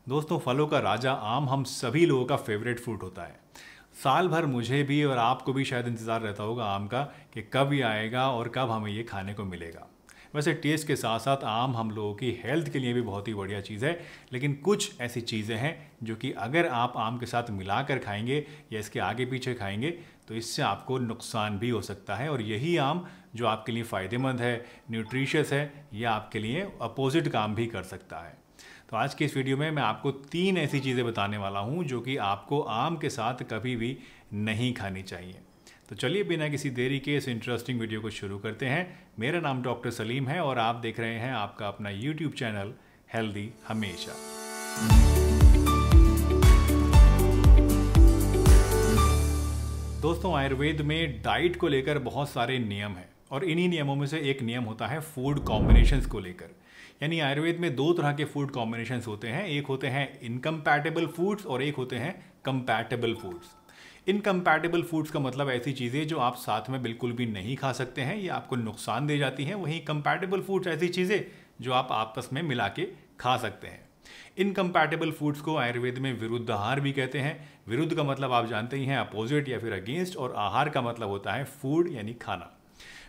दोस्तों, फलों का राजा आम हम सभी लोगों का फेवरेट फ्रूट होता है। साल भर मुझे भी और आपको भी शायद इंतज़ार रहता होगा आम का कि कब ये आएगा और कब हमें ये खाने को मिलेगा। वैसे टेस्ट के साथ साथ आम हम लोगों की हेल्थ के लिए भी बहुत ही बढ़िया चीज़ है, लेकिन कुछ ऐसी चीज़ें हैं जो कि अगर आप आम के साथ मिलाकर खाएंगे या इसके आगे पीछे खाएंगे तो इससे आपको नुकसान भी हो सकता है। और यही आम जो आपके लिए फ़ायदेमंद है, न्यूट्रिशियस है, यह आपके लिए अपोजिट काम भी कर सकता है। तो आज के इस वीडियो में मैं आपको 3 ऐसी चीज़ें बताने वाला हूं जो कि आपको आम के साथ कभी भी नहीं खानी चाहिए। तो चलिए बिना किसी देरी के इस इंटरेस्टिंग वीडियो को शुरू करते हैं। मेरा नाम डॉक्टर सलीम है और आप देख रहे हैं आपका अपना यूट्यूब चैनल हेल्दी हमेशा। दोस्तों, आयुर्वेद में डाइट को लेकर बहुत सारे नियम हैं और इन्हीं नियमों में से एक नियम होता है फूड कॉम्बिनेशंस को लेकर। यानी आयुर्वेद में 2 तरह के फूड कॉम्बिनेशंस होते हैं, एक होते हैं इनकम्पैटिबल फूड्स और एक होते हैं कंपैटिबल फूड्स। इनकम्पैटिबल फूड्स का मतलब ऐसी चीज़ें जो आप साथ में बिल्कुल भी नहीं खा सकते हैं, ये आपको नुकसान दे जाती हैं। वहीं कंपैटिबल फूड्स ऐसी चीज़ें जो आप आपस में मिला के खा सकते हैं। इनकम्पैटिबल फूड्स को आयुर्वेद में विरुद्ध आहार भी कहते हैं। विरुद्ध का मतलब आप जानते ही हैं, अपोजिट या फिर अगेंस्ट, और आहार का मतलब होता है फूड यानी खाना।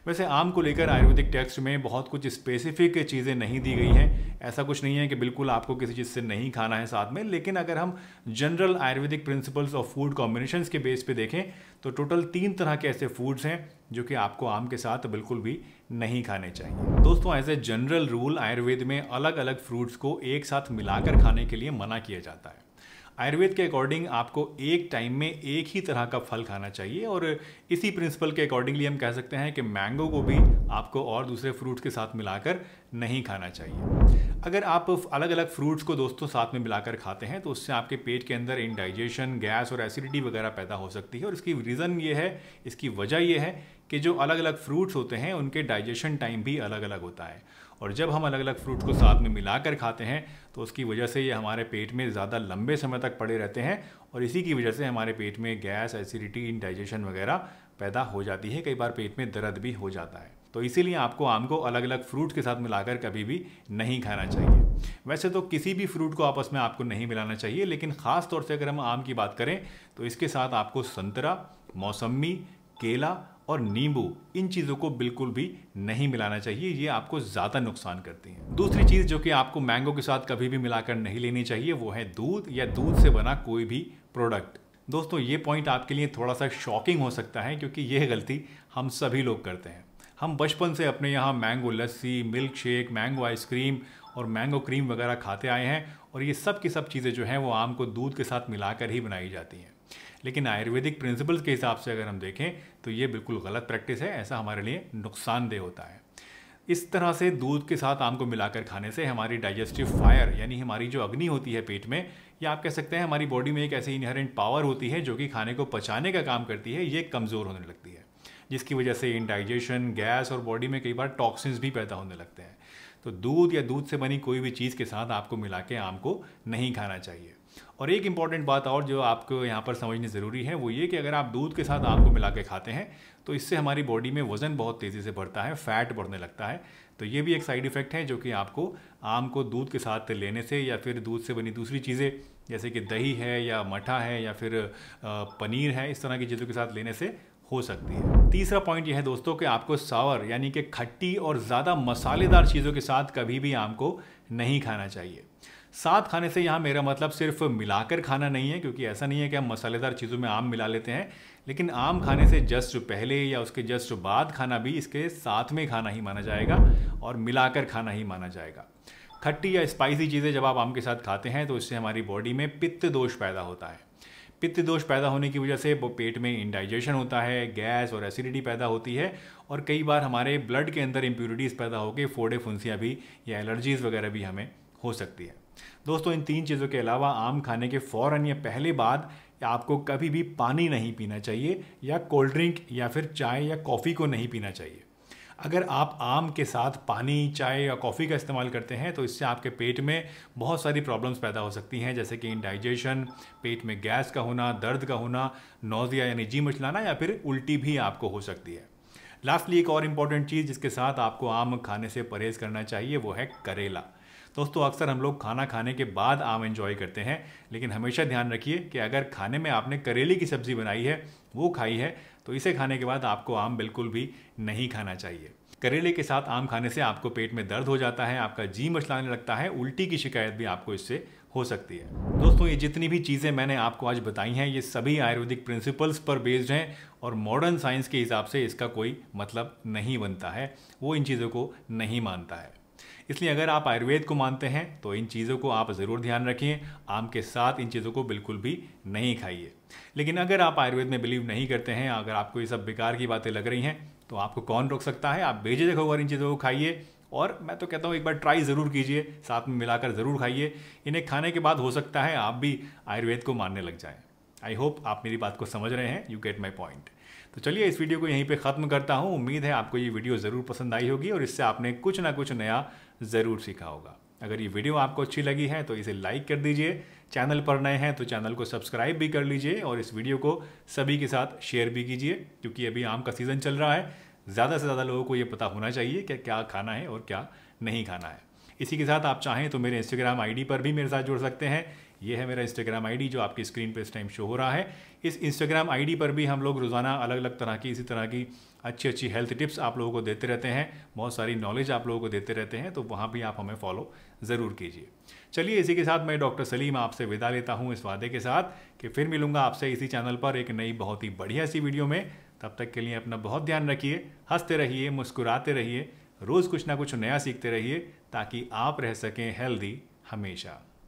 वैसे आम को लेकर आयुर्वेदिक टेक्स्ट में बहुत कुछ स्पेसिफिक चीज़ें नहीं दी गई हैं। ऐसा कुछ नहीं है कि बिल्कुल आपको किसी चीज़ से नहीं खाना है साथ में, लेकिन अगर हम general Ayurvedic principles of food combinations के बेस पे देखें तो टोटल 3 तरह के ऐसे फूड्स हैं जो कि आपको आम के साथ बिल्कुल भी नहीं खाने चाहिए। दोस्तों, as a general rule Ayurveda में अलग अलग फ्रूट्स को एक साथ मिलाकर खाने के लिए मना किया जाता है। आयुर्वेद के अकॉर्डिंग आपको एक टाइम में एक ही तरह का फल खाना चाहिए और इसी प्रिंसिपल के अकॉर्डिंगली हम कह सकते हैं कि मैंगो को भी आपको और दूसरे फ्रूट्स के साथ मिलाकर नहीं खाना चाहिए। अगर आप अलग अलग फ्रूट्स को दोस्तों साथ में मिलाकर खाते हैं तो उससे आपके पेट के अंदर इंडाइजेशन, गैस और एसिडिटी वगैरह पैदा हो सकती है। और इसकी रीज़न ये है, इसकी वजह ये है कि जो अलग अलग फ्रूट्स होते हैं उनके डाइजेशन टाइम भी अलग अलग होता है। और जब हम अलग अलग फ्रूट्स को साथ में मिलाकर खाते हैं तो उसकी वजह से ये हमारे पेट में ज़्यादा लंबे समय तक पड़े रहते हैं और इसी की वजह से हमारे पेट में गैस, एसिडिटी, इंडाइजेशन वगैरह पैदा हो जाती है। कई बार पेट में दर्द भी हो जाता है। तो इसीलिए आपको आम को अलग अलग फ्रूट के साथ मिलाकर कभी भी नहीं खाना चाहिए। वैसे तो किसी भी फ्रूट को आपस में आपको नहीं मिलाना चाहिए, लेकिन ख़ास तौर से अगर हम आम की बात करें तो इसके साथ आपको संतरा, मौसम्मी, केला और नींबू, इन चीज़ों को बिल्कुल भी नहीं मिलाना चाहिए। ये आपको ज़्यादा नुकसान करती हैं। दूसरी चीज़ जो कि आपको मैंगो के साथ कभी भी मिलाकर नहीं लेनी चाहिए वो है दूध या दूध से बना कोई भी प्रोडक्ट। दोस्तों, ये पॉइंट आपके लिए थोड़ा सा शॉकिंग हो सकता है क्योंकि यह गलती हम सभी लोग करते हैं। हम बचपन से अपने यहाँ मैंगो लस्सी, मिल्क शेक, मैंगो आइसक्रीम और मैंगो क्रीम वगैरह खाते आए हैं और ये सब की सब चीज़ें जो हैं वो आम को दूध के साथ मिलाकर ही बनाई जाती हैं। लेकिन आयुर्वेदिक प्रिंसिपल्स के हिसाब से अगर हम देखें तो ये बिल्कुल गलत प्रैक्टिस है। ऐसा हमारे लिए नुकसानदेह होता है। इस तरह से दूध के साथ आम को मिलाकर खाने से हमारी डाइजेस्टिव फायर यानी हमारी जो अग्नि होती है पेट में, या आप कह सकते हैं हमारी बॉडी में एक ऐसी इनहेरेंट पावर होती है जो कि खाने को पचाने का काम करती है, ये कमज़ोर होने लगती है, जिसकी वजह से इंडाइजेशन, गैस और बॉडी में कई बार टॉक्सिन्स भी पैदा होने लगते हैं। तो दूध या दूध से बनी कोई भी चीज़ के साथ आपको मिला के आम को नहीं खाना चाहिए। और एक इम्पॉर्टेंट बात और जो आपको यहाँ पर समझनी ज़रूरी है वो ये कि अगर आप दूध के साथ आम को मिला के खाते हैं तो इससे हमारी बॉडी में वज़न बहुत तेज़ी से बढ़ता है, फैट बढ़ने लगता है। तो ये भी एक साइड इफ़ेक्ट है जो कि आपको आम को दूध के साथ लेने से या फिर दूध से बनी दूसरी चीज़ें जैसे कि दही है या मठा है या फिर पनीर है, इस तरह की चीज़ों के साथ लेने से हो सकती है। तीसरा पॉइंट यह है दोस्तों कि आपको सावर यानी कि खट्टी और ज़्यादा मसालेदार चीज़ों के साथ कभी भी आम को नहीं खाना चाहिए। साथ खाने से यहाँ मेरा मतलब सिर्फ मिलाकर खाना नहीं है, क्योंकि ऐसा नहीं है कि हम मसालेदार चीज़ों में आम मिला लेते हैं, लेकिन आम खाने से जस्ट पहले या उसके जस्ट बाद खाना भी इसके साथ में खाना ही माना जाएगा और मिलाकर खाना ही माना जाएगा। खट्टी या स्पाइसी चीज़ें जब आप आम के साथ खाते हैं तो इससे हमारी बॉडी में पित्त दोष पैदा होता है। पित्त दोष पैदा होने की वजह से वो पेट में इंडाइजेशन होता है, गैस और एसिडिटी पैदा होती है और कई बार हमारे ब्लड के अंदर इम्प्यूरिटीज़ पैदा होकर फोड़े फुंसियाँ भी या एलर्जीज़ वगैरह भी हमें हो सकती है। दोस्तों, इन 3 चीज़ों के अलावा आम खाने के फ़ौरन या पहले बाद आपको कभी भी पानी नहीं पीना चाहिए या कोल्ड ड्रिंक या फिर चाय या कॉफ़ी को नहीं पीना चाहिए। अगर आप आम के साथ पानी, चाय या कॉफ़ी का इस्तेमाल करते हैं तो इससे आपके पेट में बहुत सारी प्रॉब्लम्स पैदा हो सकती हैं, जैसे कि इंडाइजेशन, पेट में गैस का होना, दर्द का होना, नौजिया यानी जी मचलाना या फिर उल्टी भी आपको हो सकती है। लास्टली एक और इम्पॉर्टेंट चीज़ जिसके साथ आपको आम खाने से परहेज़ करना चाहिए वो है करेला। दोस्तों अक्सर हम लोग खाना खाने के बाद आम एंजॉय करते हैं, लेकिन हमेशा ध्यान रखिए कि अगर खाने में आपने करेले की सब्जी बनाई है, वो खाई है, तो इसे खाने के बाद आपको आम बिल्कुल भी नहीं खाना चाहिए। करेले के साथ आम खाने से आपको पेट में दर्द हो जाता है, आपका जी मचलाने लगता है, उल्टी की शिकायत भी आपको इससे हो सकती है। दोस्तों ये जितनी भी चीज़ें मैंने आपको आज बताई हैं, ये सभी आयुर्वेदिक प्रिंसिपल्स पर बेस्ड हैं और मॉडर्न साइंस के हिसाब से इसका कोई मतलब नहीं बनता है, वो इन चीज़ों को नहीं मानता है। इसलिए अगर आप आयुर्वेद को मानते हैं तो इन चीज़ों को आप ज़रूर ध्यान रखिए, आम के साथ इन चीज़ों को बिल्कुल भी नहीं खाइए। लेकिन अगर आप आयुर्वेद में बिलीव नहीं करते हैं, अगर आपको ये सब बेकार की बातें लग रही हैं, तो आपको कौन रोक सकता है। आप बेझिझक होकर इन चीज़ों को खाइए और मैं तो कहता हूँ एक बार ट्राई ज़रूर कीजिए, साथ में मिलाकर ज़रूर खाइए। इन्हें खाने के बाद हो सकता है आप भी आयुर्वेद को मानने लग जाएं। आई होप आप मेरी बात को समझ रहे हैं, यू गेट माई पॉइंट। तो चलिए इस वीडियो को यहीं पे ख़त्म करता हूँ। उम्मीद है आपको ये वीडियो ज़रूर पसंद आई होगी और इससे आपने कुछ ना कुछ नया ज़रूर सीखा होगा। अगर ये वीडियो आपको अच्छी लगी है तो इसे लाइक कर दीजिए, चैनल पर नए हैं तो चैनल को सब्सक्राइब भी कर लीजिए और इस वीडियो को सभी के साथ शेयर भी कीजिए, क्योंकि अभी आम का सीज़न चल रहा है। ज़्यादा से ज़्यादा लोगों को ये पता होना चाहिए कि क्या खाना है और क्या नहीं खाना है। इसी के साथ आप चाहें तो मेरे इंस्टाग्राम आईडी पर भी मेरे साथ जुड़ सकते हैं। ये है मेरा इंस्टाग्राम आईडी जो आपकी स्क्रीन पे इस टाइम शो हो रहा है। इस इंस्टाग्राम आईडी पर भी हम लोग रोज़ाना अलग अलग तरह की इसी तरह की अच्छी अच्छी हेल्थ टिप्स आप लोगों को देते रहते हैं, बहुत सारी नॉलेज आप लोगों को देते रहते हैं, तो वहाँ भी आप हमें फॉलो ज़रूर कीजिए। चलिए इसी के साथ मैं डॉक्टर सलीम आपसे विदा लेता हूँ इस वादे के साथ कि फिर मिलूंगा आपसे इसी चैनल पर एक नई बहुत ही बढ़िया सी वीडियो में। तब तक के लिए अपना बहुत ध्यान रखिए, हंसते रहिए, मुस्कुराते रहिए, रोज़ कुछ ना कुछ नया सीखते रहिए ताकि आप रह सकें हेल्दी हमेशा।